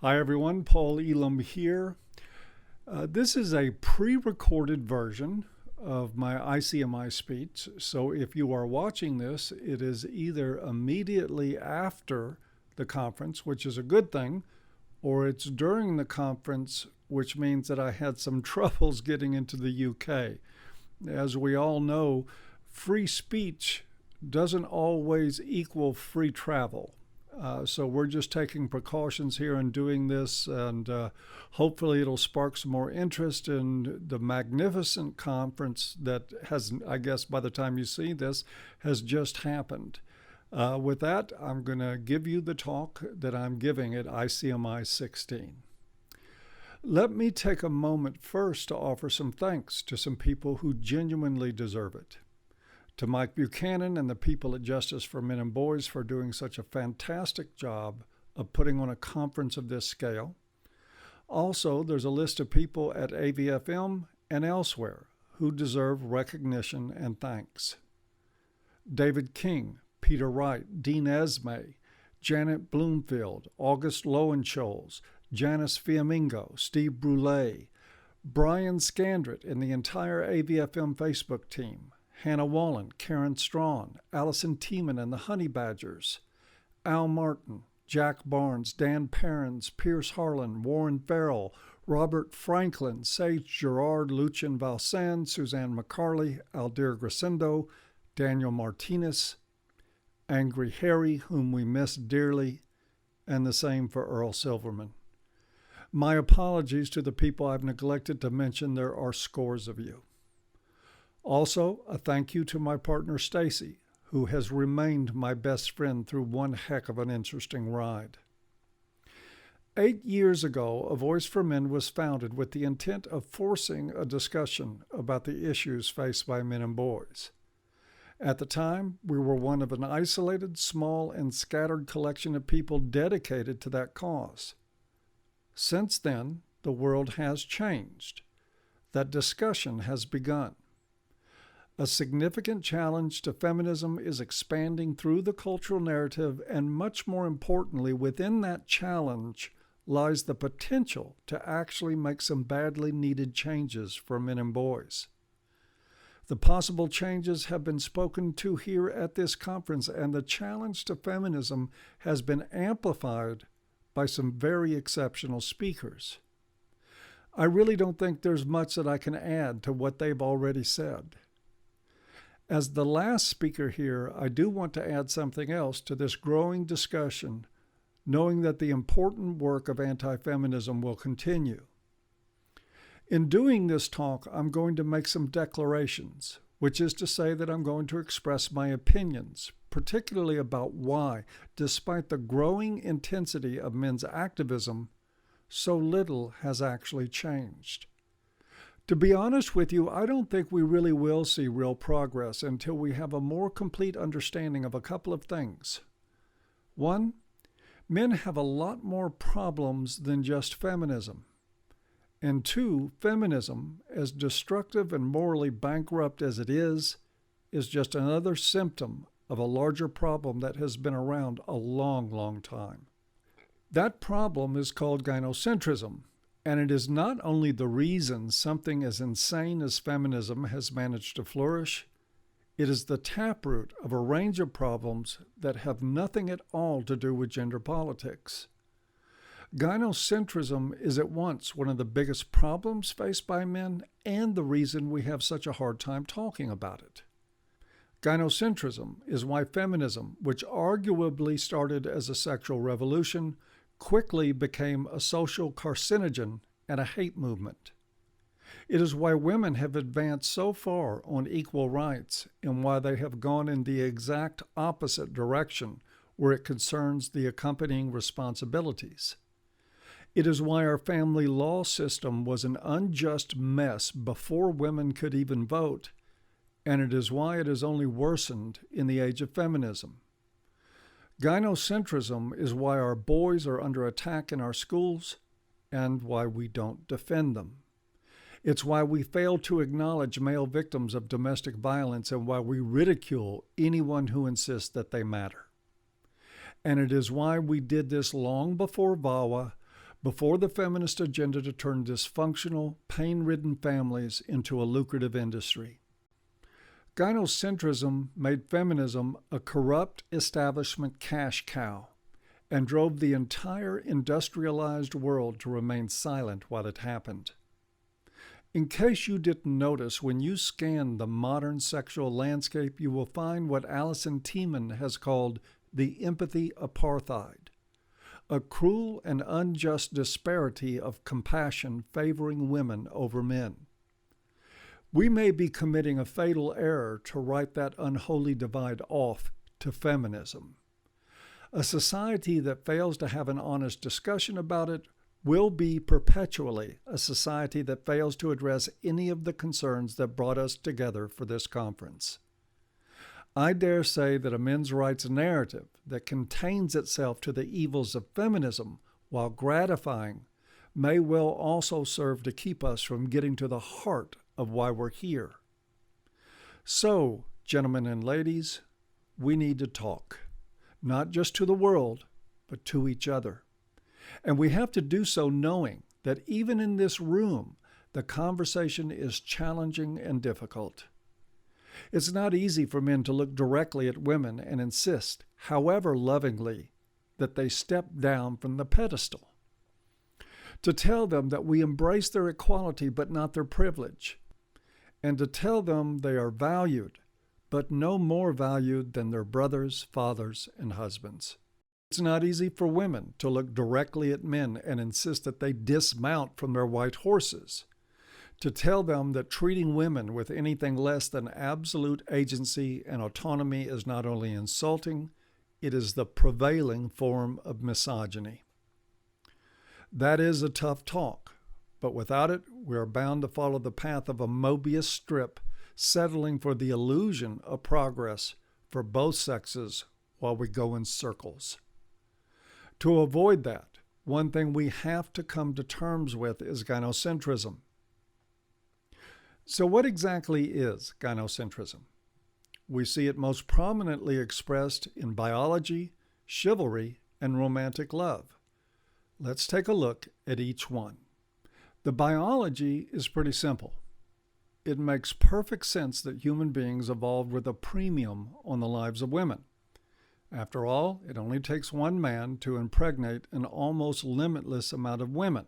Hi everyone, Paul Elam here. This is a pre-recorded version of my ICMI speech, so if you are watching this, it is either immediately after the conference, which is a good thing, or it's during the conference, which means that I had some troubles getting into the UK. As we all know, free speech doesn't always equal free travel. So we're just taking precautions here and doing this, and hopefully it'll spark some more interest in the magnificent conference that has, I guess by the time you see this, has just happened. With that, I'm going to give you the talk that I'm giving at ICMI'16. Let me take a moment first to offer some thanks to some people who genuinely deserve it. To Mike Buchanan and the people at Justice for Men and Boys for doing such a fantastic job of putting on a conference of this scale. Also, there's a list of people at AVFM and elsewhere who deserve recognition and thanks. David King, Peter Wright, Dean Esme, Janet Bloomfield, August Lowenscholz, Janice Fiamingo, Steve Brule, Brian Scandrett, and the entire AVFM Facebook team, Hannah Wallen, Karen Strawn, Allison Tiemann and the Honey Badgers, Al Martin, Jack Barnes, Dan Perrins, Pierce Harlan, Warren Farrell, Robert Franklin, Sage Gerard, Lucien Valsan, Suzanne McCarley, Aldir Gracendo, Daniel Martinez, Angry Harry, whom we miss dearly, and the same for Earl Silverman. My apologies to the people I've neglected to mention. There are scores of you. Also, a thank you to my partner Stacy, who has remained my best friend through one heck of an interesting ride. 8 years ago, A Voice for Men was founded with the intent of forcing a discussion about the issues faced by men and boys. At the time, we were one of an isolated, small, and scattered collection of people dedicated to that cause. Since then, the world has changed. That discussion has begun. A significant challenge to feminism is expanding through the cultural narrative, and much more importantly, within that challenge lies the potential to actually make some badly needed changes for men and boys. The possible changes have been spoken to here at this conference, and the challenge to feminism has been amplified by some very exceptional speakers. I really don't think there's much that I can add to what they've already said. As the last speaker here, I do want to add something else to this growing discussion, knowing that the important work of anti-feminism will continue. In doing this talk, I'm going to make some declarations, which is to say that I'm going to express my opinions, particularly about why, despite the growing intensity of men's activism, so little has actually changed. To be honest with you, I don't think we really will see real progress until we have a more complete understanding of a couple of things. One, men have a lot more problems than just feminism. And two, feminism, as destructive and morally bankrupt as it is just another symptom of a larger problem that has been around a long, long time. That problem is called Gynocentrism. And it is not only the reason something as insane as feminism has managed to flourish, it is the taproot of a range of problems that have nothing at all to do with gender politics. Gynocentrism is at once one of the biggest problems faced by men and the reason we have such a hard time talking about it. Gynocentrism is why feminism, which arguably started as a sexual revolution, quickly became a social carcinogen and a hate movement. It is why women have advanced so far on equal rights and why they have gone in the exact opposite direction where it concerns the accompanying responsibilities. It is why our family law system was an unjust mess before women could even vote, and it is why it has only worsened in the age of feminism. Gynocentrism is why our boys are under attack in our schools and why we don't defend them. It's why we fail to acknowledge male victims of domestic violence and why we ridicule anyone who insists that they matter. And it is why we did this long before VAWA, before the feminist agenda to turn dysfunctional, pain-ridden families into a lucrative industry. Gynocentrism made feminism a corrupt establishment cash cow and drove the entire industrialized world to remain silent while it happened. In case you didn't notice, when you scan the modern sexual landscape, you will find what Alison Tiemann has called the empathy apartheid, a cruel and unjust disparity of compassion favoring women over men. We may be committing a fatal error to write that unholy divide off to feminism. A society that fails to have an honest discussion about it will be perpetually a society that fails to address any of the concerns that brought us together for this conference. I dare say that a men's rights narrative that contains itself to the evils of feminism while gratifying may well also serve to keep us from getting to the heart of why we're here. So, gentlemen and ladies, we need to talk, not just to the world, but to each other. And we have to do so knowing that even in this room, the conversation is challenging and difficult. It's not easy for men to look directly at women and insist, however lovingly, that they step down from the pedestal. To tell them that we embrace their equality but not their privilege. And to tell them they are valued, but no more valued than their brothers, fathers, and husbands. It's not easy for women to look directly at men and insist that they dismount from their white horses. To tell them that treating women with anything less than absolute agency and autonomy is not only insulting, it is the prevailing form of misogyny. That is a tough talk, but without it, we are bound to follow the path of a Mobius strip, settling for the illusion of progress for both sexes while we go in circles. To avoid that, one thing we have to come to terms with is gynocentrism. So what exactly is gynocentrism? We see it most prominently expressed in biology, chivalry, and romantic love. Let's take a look at each one. The biology is pretty simple. It makes perfect sense that human beings evolved with a premium on the lives of women. After all, it only takes one man to impregnate an almost limitless amount of women,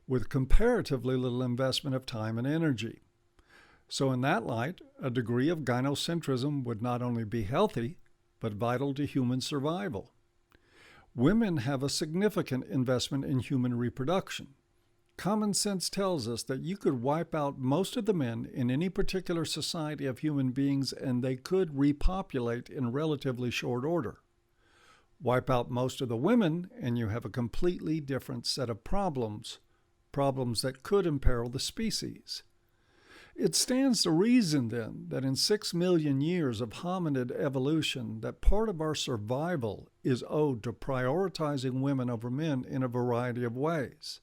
with comparatively little investment of time and energy. So in that light, a degree of gynocentrism would not only be healthy, but vital to human survival. Women have a significant investment in human reproduction. Common sense tells us that you could wipe out most of the men in any particular society of human beings and they could repopulate in relatively short order. Wipe out most of the women and you have a completely different set of problems that could imperil the species. It stands to reason, then, that in 6 million years of hominid evolution, that part of our survival is owed to prioritizing women over men in a variety of ways.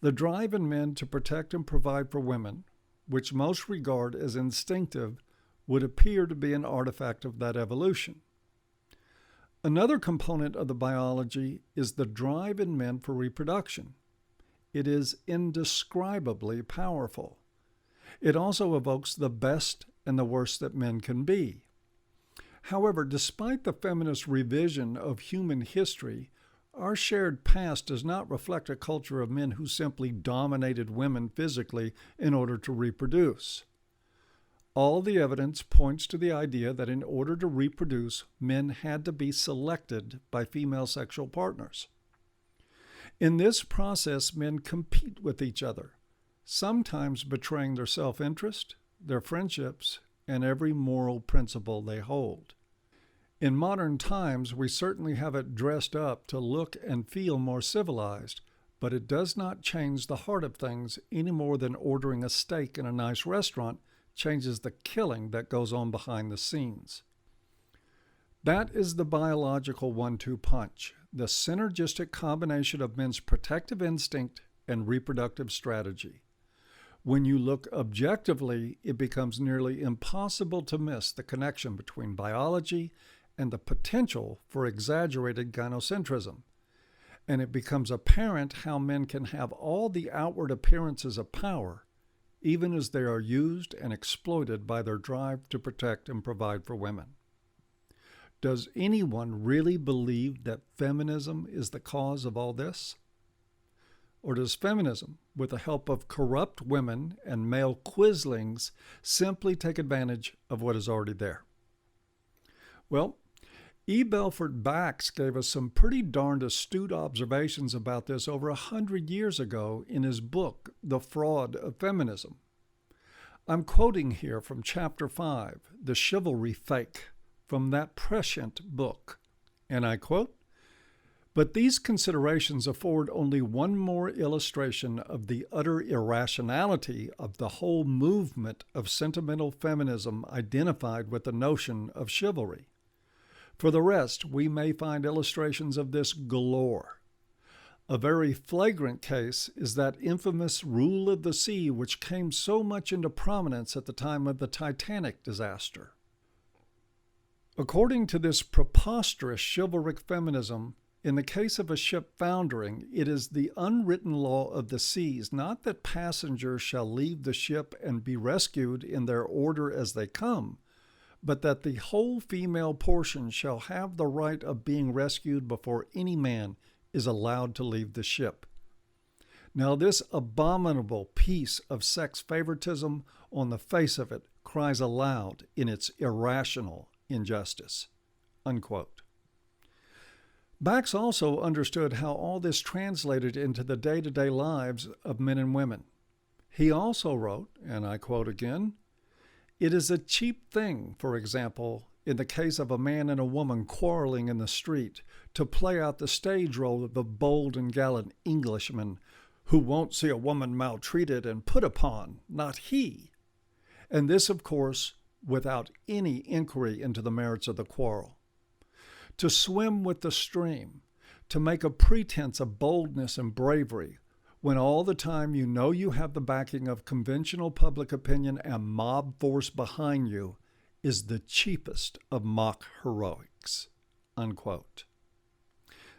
The drive in men to protect and provide for women, which most regard as instinctive, would appear to be an artifact of that evolution. Another component of the biology is the drive in men for reproduction. It is indescribably powerful. It also evokes the best and the worst that men can be. However, despite the feminist revision of human history, our shared past does not reflect a culture of men who simply dominated women physically in order to reproduce. All the evidence points to the idea that in order to reproduce, men had to be selected by female sexual partners. In this process, men compete with each other, sometimes betraying their self-interest, their friendships, and every moral principle they hold. In modern times, we certainly have it dressed up to look and feel more civilized, but it does not change the heart of things any more than ordering a steak in a nice restaurant changes the killing that goes on behind the scenes. That is the biological 1-2 punch, the synergistic combination of men's protective instinct and reproductive strategy. When you look objectively, it becomes nearly impossible to miss the connection between biology and the potential for exaggerated gynocentrism. and it becomes apparent how men can have all the outward appearances of power, even as they are used and exploited by their drive to protect and provide for women. Does anyone really believe that feminism is the cause of all this? Or does feminism, with the help of corrupt women and male quislings, simply take advantage of what is already there? Well, E. Belford Bax gave us some pretty darned astute observations about this over 100 years ago in his book, The Fraud of Feminism. I'm quoting here from Chapter 5, The Chivalry Fake, from that prescient book, and I quote, "But these considerations afford only one more illustration of the utter irrationality of the whole movement of sentimental feminism identified with the notion of chivalry. For the rest, we may find illustrations of this galore. A very flagrant case is that infamous rule of the sea which came so much into prominence at the time of the Titanic disaster. According to this preposterous chivalric feminism, in the case of a ship foundering, it is the unwritten law of the seas, not that passengers shall leave the ship and be rescued in their order as they come, but that the whole female portion shall have the right of being rescued before any man is allowed to leave the ship. Now this abominable piece of sex favoritism on the face of it cries aloud in its irrational injustice." Unquote. Bax also understood how all this translated into the day-to-day lives of men and women. He also wrote, and I quote again, "It is a cheap thing, for example, in the case of a man and a woman quarreling in the street, to play out the stage role of the bold and gallant Englishman who won't see a woman maltreated and put upon, not he. And this, of course, without any inquiry into the merits of the quarrel. To swim with the stream, to make a pretense of boldness and bravery, when all the time you know you have the backing of conventional public opinion and mob force behind you, is the cheapest of mock heroics." Unquote.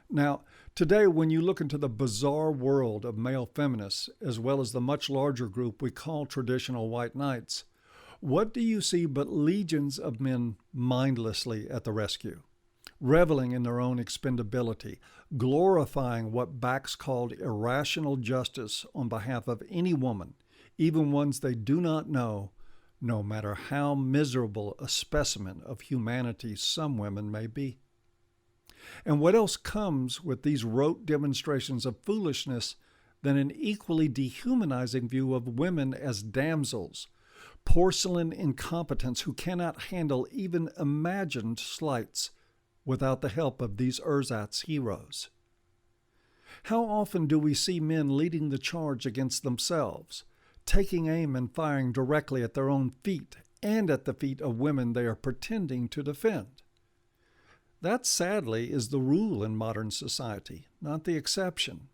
Now, today when you look into the bizarre world of male feminists, as well as the much larger group we call traditional white knights, what do you see but legions of men mindlessly at the rescue, reveling in their own expendability, glorifying what Bax called irrational justice on behalf of any woman, even ones they do not know, no matter how miserable a specimen of humanity some women may be. And what else comes with these rote demonstrations of foolishness than an equally dehumanizing view of women as damsels, porcelain incompetents who cannot handle even imagined slights without the help of these ersatz heroes? How often do we see men leading the charge against themselves, taking aim and firing directly at their own feet and at the feet of women they are pretending to defend? That, sadly, is the rule in modern society, not the exception.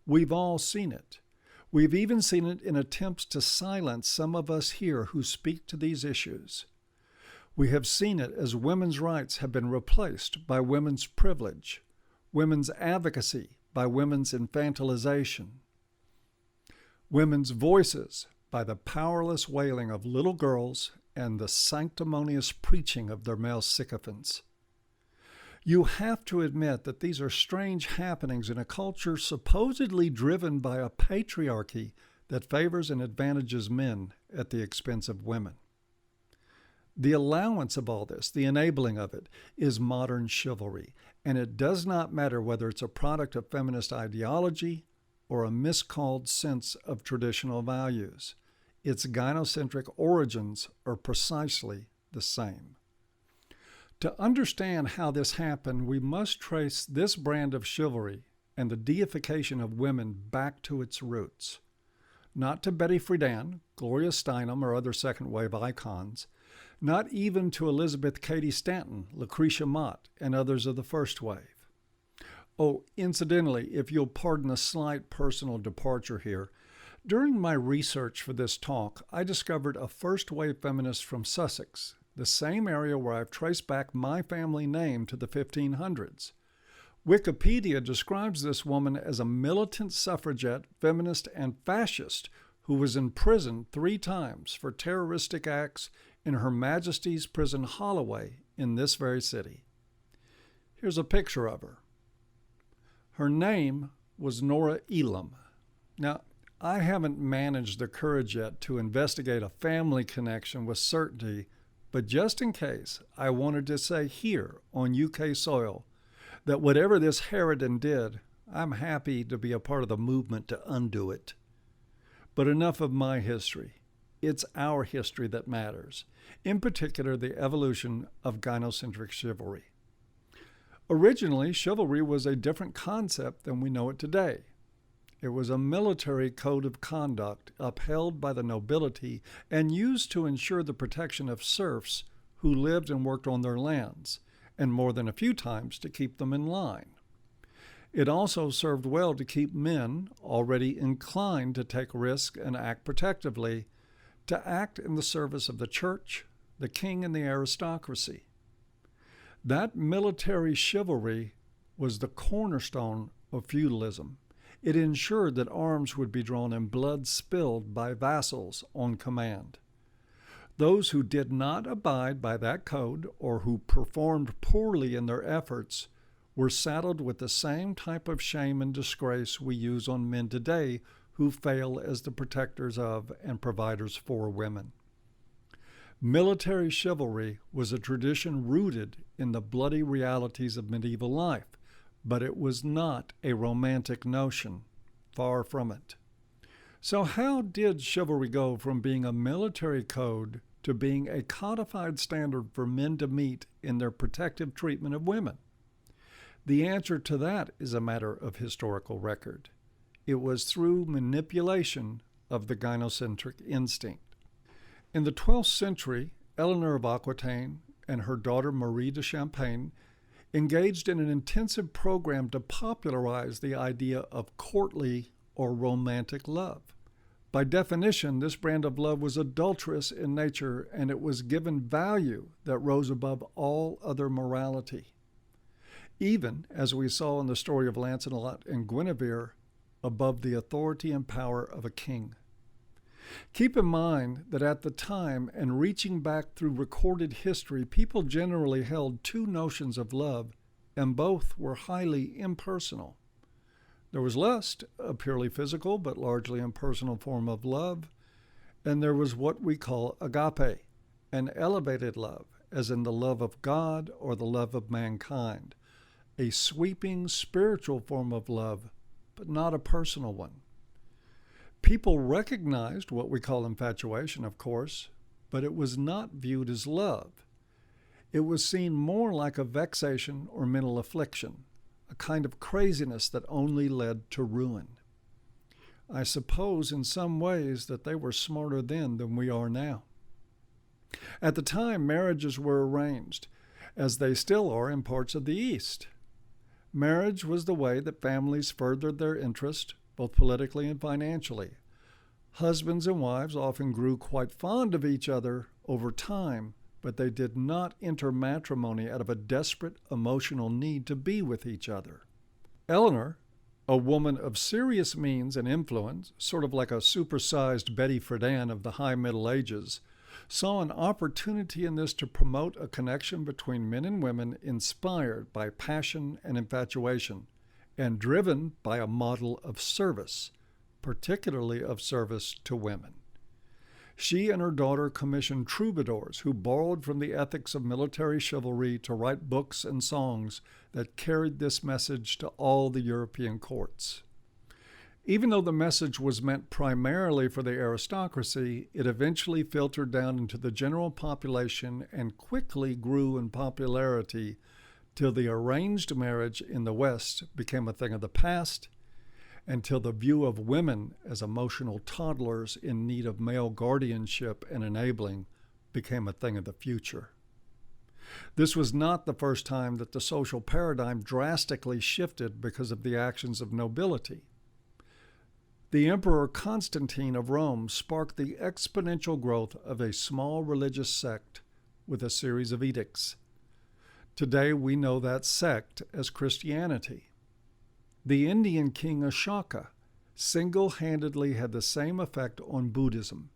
We've all seen it. We've even seen it in attempts to silence some of us here who speak to these issues. We have seen it as women's rights have been replaced by women's privilege, women's advocacy by women's infantilization, women's voices by the powerless wailing of little girls and the sanctimonious preaching of their male sycophants. You have to admit that these are strange happenings in a culture supposedly driven by a patriarchy that favors and advantages men at the expense of women. The allowance of all this, the enabling of it, is modern chivalry, and it does not matter whether it's a product of feminist ideology or a miscalled sense of traditional values. Its gynocentric origins are precisely the same. To understand how this happened, we must trace this brand of chivalry and the deification of women back to its roots. Not to Betty Friedan, Gloria Steinem, or other second-wave icons, not even to Elizabeth Cady Stanton, Lucretia Mott, and others of the first wave. Oh, incidentally, if you'll pardon a slight personal departure here, during my research for this talk, I discovered a first-wave feminist from Sussex, the same area where I've traced back my family name to the 1500s. Wikipedia describes this woman as a militant suffragette, feminist, and fascist who was imprisoned 3 times for terroristic acts in Her Majesty's Prison Holloway in this very city. Here's a picture of her. Her name was Nora Elam. Now, I haven't managed the courage yet to investigate a family connection with certainty, but just in case, I wanted to say here on UK soil that whatever this harridan did, I'm happy to be a part of the movement to undo it. But enough of my history. It's our history that matters, in particular the evolution of gynocentric chivalry. Originally, chivalry was a different concept than we know it today. It was a military code of conduct upheld by the nobility and used to ensure the protection of serfs who lived and worked on their lands, and more than a few times to keep them in line. It also served well to keep men, already inclined to take risks and act protectively, to act in the service of the church, the king, and the aristocracy. That military chivalry was the cornerstone of feudalism. It ensured that arms would be drawn and blood spilled by vassals on command. Those who did not abide by that code or who performed poorly in their efforts were saddled with the same type of shame and disgrace we use on men today who fail as the protectors of and providers for women. Military chivalry was a tradition rooted in the bloody realities of medieval life, but it was not a romantic notion, far from it. So how did chivalry go from being a military code to being a codified standard for men to meet in their protective treatment of women? The answer to that is a matter of historical record. It was through manipulation of the gynocentric instinct. In the 12th century, Eleanor of Aquitaine and her daughter Marie de Champagne engaged in an intensive program to popularize the idea of courtly or romantic love. By definition, this brand of love was adulterous in nature, and it was given value that rose above all other morality. Even, as we saw in the story of Lancelot and Guinevere, above the authority and power of a king. Keep in mind that at the time, and reaching back through recorded history, people generally held 2 notions of love, and both were highly impersonal. There was lust, a purely physical but largely impersonal form of love, and there was what we call agape, an elevated love, as in the love of God or the love of mankind, a sweeping spiritual form of love, but not a personal one. People recognized what we call infatuation, of course, but it was not viewed as love. It was seen more like a vexation or mental affliction, a kind of craziness that only led to ruin. I suppose in some ways that they were smarter then than we are now. At the time, marriages were arranged, as they still are in parts of the East. Marriage was the way that families furthered their interest, both politically and financially. Husbands and wives often grew quite fond of each other over time, but they did not enter matrimony out of a desperate emotional need to be with each other. Eleanor, a woman of serious means and influence, sort of like a supersized Betty Friedan of the high Middle Ages, saw an opportunity in this to promote a connection between men and women inspired by passion and infatuation, and driven by a model of service, particularly of service to women. She and her daughter commissioned troubadours who borrowed from the ethics of military chivalry to write books and songs that carried this message to all the European courts. Even though the message was meant primarily for the aristocracy, it eventually filtered down into the general population and quickly grew in popularity till the arranged marriage in the West became a thing of the past, until the view of women as emotional toddlers in need of male guardianship and enabling became a thing of the future. This was not the first time that the social paradigm drastically shifted because of the actions of nobility. The Emperor Constantine of Rome sparked the exponential growth of a small religious sect with a series of edicts. Today we know that sect as Christianity. The Indian king Ashoka single-handedly had the same effect on Buddhism.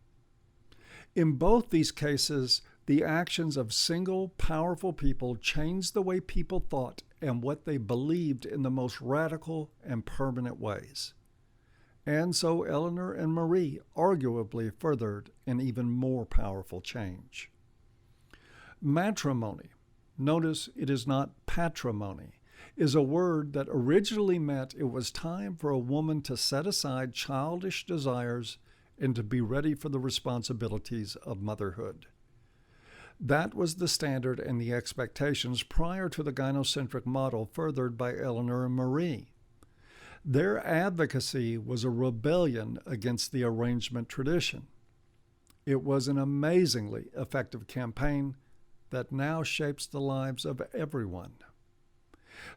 In both these cases, the actions of single, powerful people changed the way people thought and what they believed in the most radical and permanent ways. And so Eleanor and Marie arguably furthered an even more powerful change. Matrimony, notice it is not patrimony, is a word that originally meant it was time for a woman to set aside childish desires and to be ready for the responsibilities of motherhood. That was the standard and the expectations prior to the gynocentric model furthered by Eleanor and Marie. Their advocacy was a rebellion against the arrangement tradition. It was an amazingly effective campaign that now shapes the lives of everyone.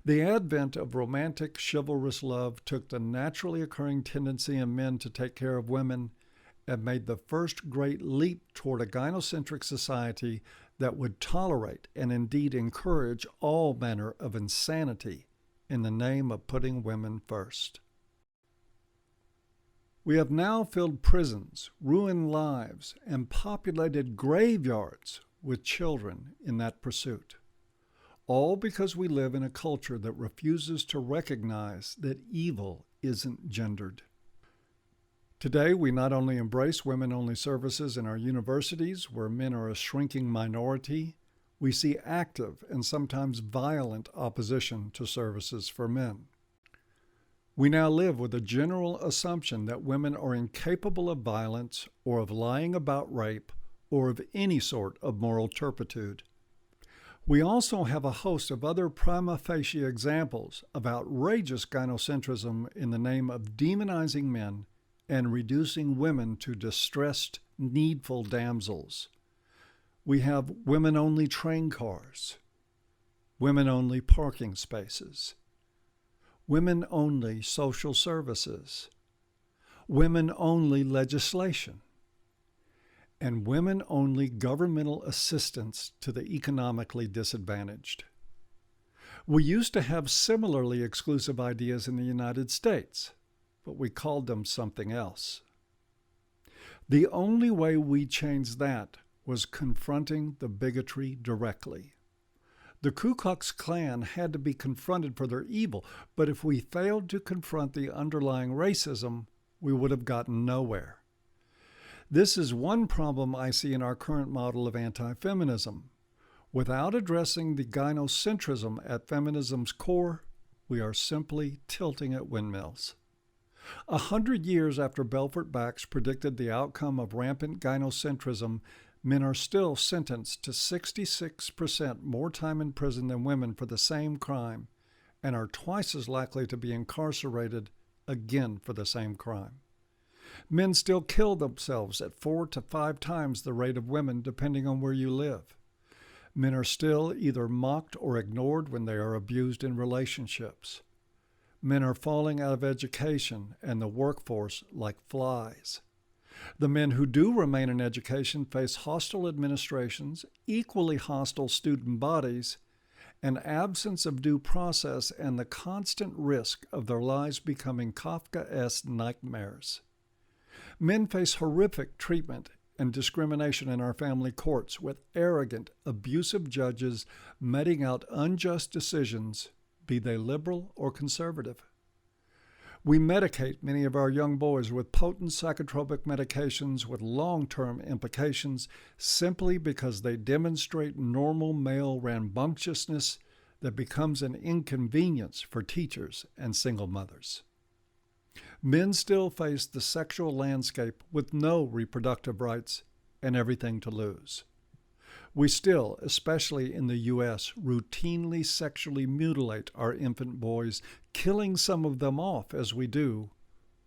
The advent of romantic, chivalrous love took the naturally occurring tendency in men to take care of women and made the first great leap toward a gynocentric society that would tolerate and indeed encourage all manner of insanity in the name of putting women first. We have now filled prisons, ruined lives, and populated graveyards with children in that pursuit. All because we live in a culture that refuses to recognize that evil isn't gendered. Today, we not only embrace women-only services in our universities, where men are a shrinking minority, we see active and sometimes violent opposition to services for men. We now live with a general assumption that women are incapable of violence or of lying about rape or of any sort of moral turpitude. We also have a host of other prima facie examples of outrageous gynocentrism in the name of demonizing men and reducing women to distressed, needful damsels. We have women-only train cars, women-only parking spaces, women-only social services, women-only legislation, and women-only governmental assistance to the economically disadvantaged. We used to have similarly exclusive ideas in the United States, but we called them something else. The only way we changed that was confronting the bigotry directly. The Ku Klux Klan had to be confronted for their evil, but if we failed to confront the underlying racism, we would have gotten nowhere. This is one problem I see in our current model of anti-feminism. Without addressing the gynocentrism at feminism's core, we are simply tilting at windmills. 100 years after Belfort Bax predicted the outcome of rampant gynocentrism, men are still sentenced to 66% more time in prison than women for the same crime, and are twice as likely to be incarcerated again for the same crime. Men still kill themselves at 4 to 5 times the rate of women, depending on where you live. Men are still either mocked or ignored when they are abused in relationships. Men are falling out of education and the workforce like flies. The men who do remain in education face hostile administrations, equally hostile student bodies, an absence of due process, and the constant risk of their lives becoming Kafkaesque nightmares. Men face horrific treatment and discrimination in our family courts, with arrogant, abusive judges meting out unjust decisions, be they liberal or conservative. We medicate many of our young boys with potent psychotropic medications with long-term implications simply because they demonstrate normal male rambunctiousness that becomes an inconvenience for teachers and single mothers. Men still face the sexual landscape with no reproductive rights and everything to lose. We still, especially in the U.S., routinely sexually mutilate our infant boys, killing some of them off as we do,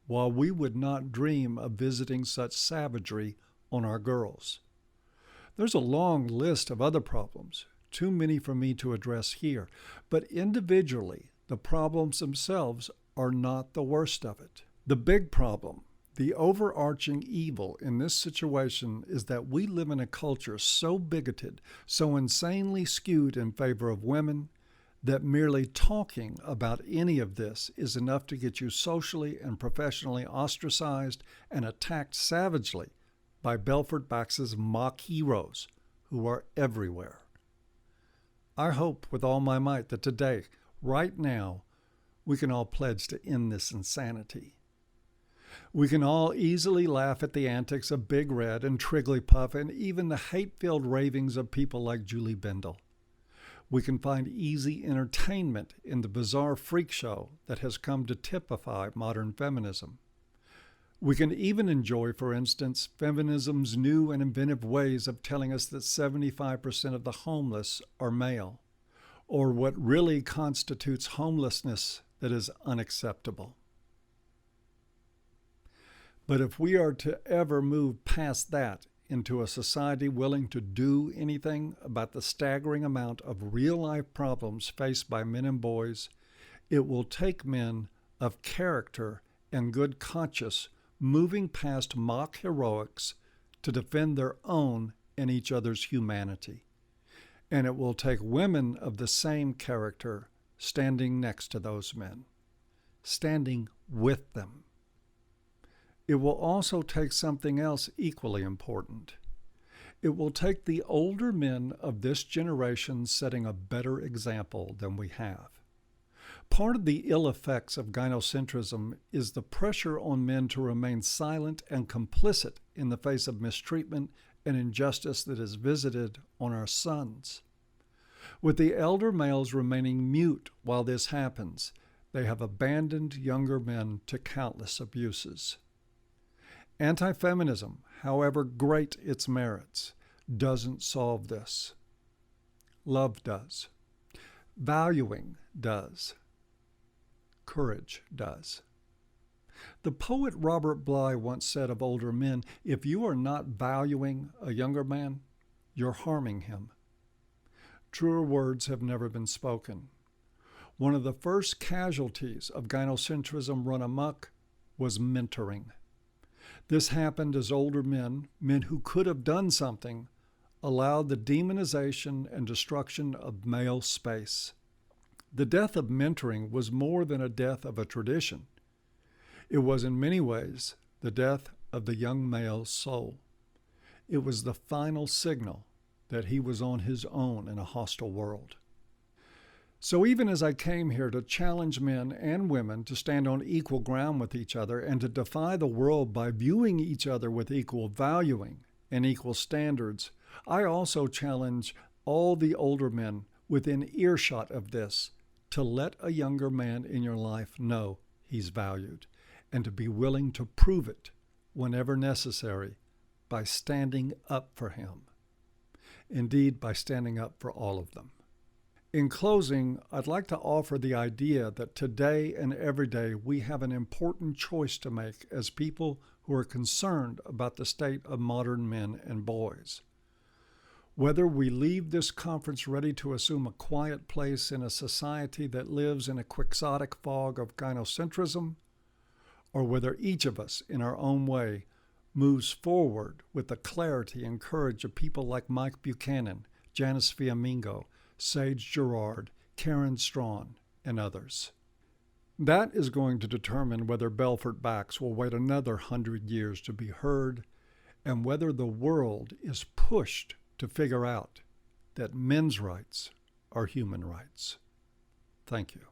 while we would not dream of visiting such savagery on our girls. There's a long list of other problems, too many for me to address here, but individually, the problems themselves are not the worst of it. The big problem, The overarching evil in this situation is that we live in a culture so bigoted, so insanely skewed in favor of women, that merely talking about any of this is enough to get you socially and professionally ostracized and attacked savagely by Belfort Bax's mock heroes, who are everywhere. I hope with all my might that today, right now, we can all pledge to end this insanity. We can all easily laugh at the antics of Big Red and Trigglypuff and even the hate-filled ravings of people like Julie Bindel. We can find easy entertainment in the bizarre freak show that has come to typify modern feminism. We can even enjoy, for instance, feminism's new and inventive ways of telling us that 75% of the homeless are male, or what really constitutes homelessness that is unacceptable. But if we are to ever move past that into a society willing to do anything about the staggering amount of real-life problems faced by men and boys, it will take men of character and good conscience moving past mock heroics to defend their own and each other's humanity. And it will take women of the same character standing next to those men, standing with them. It will also take something else equally important. It will take the older men of this generation setting a better example than we have. Part of the ill effects of gynocentrism is the pressure on men to remain silent and complicit in the face of mistreatment and injustice that is visited on our sons. With the elder males remaining mute while this happens, they have abandoned younger men to countless abuses. Anti-feminism, however great its merits, doesn't solve this. Love does. Valuing does. Courage does. The poet Robert Bly once said of older men, "If you are not valuing a younger man, you're harming him." Truer words have never been spoken. One of the first casualties of gynocentrism run amok was mentoring. This happened as older men who could have done something, allowed the demonization and destruction of male space. The death of mentoring was more than a death of a tradition. It was in many ways the death of the young male's soul. It was the final signal that he was on his own in a hostile world. So even as I came here to challenge men and women to stand on equal ground with each other and to defy the world by viewing each other with equal valuing and equal standards, I also challenge all the older men within earshot of this to let a younger man in your life know he's valued and to be willing to prove it whenever necessary by standing up for him. Indeed, by standing up for all of them. In closing, I'd like to offer the idea that today and every day we have an important choice to make as people who are concerned about the state of modern men and boys. Whether we leave this conference ready to assume a quiet place in a society that lives in a quixotic fog of gynocentrism, or whether each of us in our own way moves forward with the clarity and courage of people like Mike Buchanan, Janice Fiamingo, Sage Gerard, Karen Strawn, and others. That is going to determine whether Belfort Bax will wait another 100 years to be heard, and whether the world is pushed to figure out that men's rights are human rights. Thank you.